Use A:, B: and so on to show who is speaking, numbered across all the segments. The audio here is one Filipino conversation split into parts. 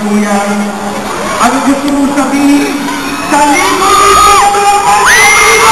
A: kuya. Ano gusto mong sabihin? Sa libo-libo na pag-ibig!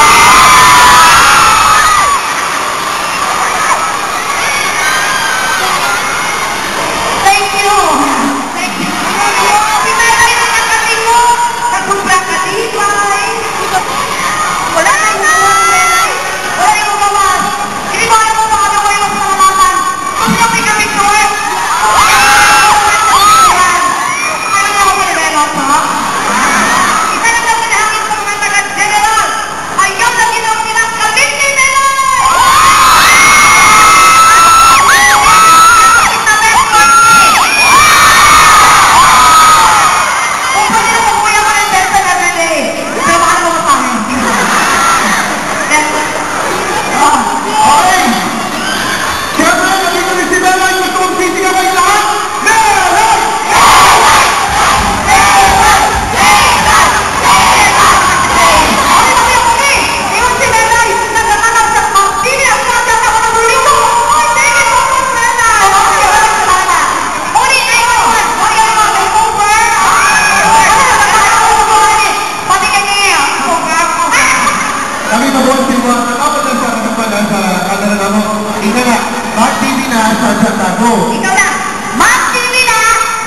A: Mark TV na sa Santago.
B: Ikaw na! Mark TV na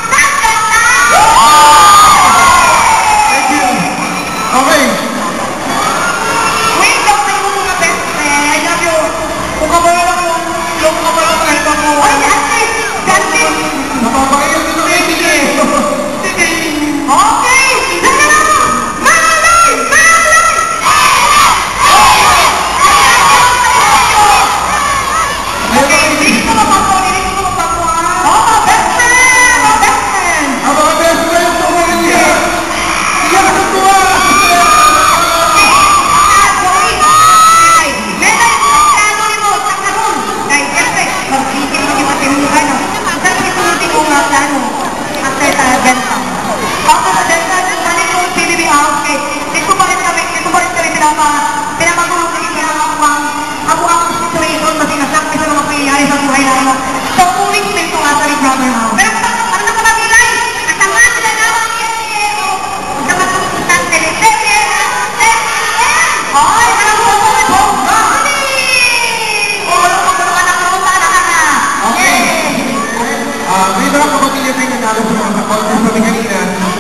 B: sa Santago!
A: Thank you. Okay.
B: Wait lang kayo mga best friend. I love you. Kung kabala lang yung kabala ka ito mo. Ay, dante!
A: Napapakayan dito kayo, sige.
B: Okay! Laka na! Malay! Malay!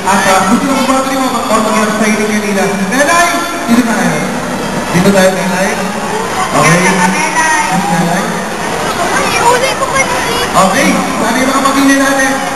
A: At gusto na magbati mo mag-order sa inyo kanina. Nanay! Dito tayo. Dito tayo, nanay. Okay. Nanay.
B: Uli ko pa dito.
A: Okay. Sana yung mga pamilya natin.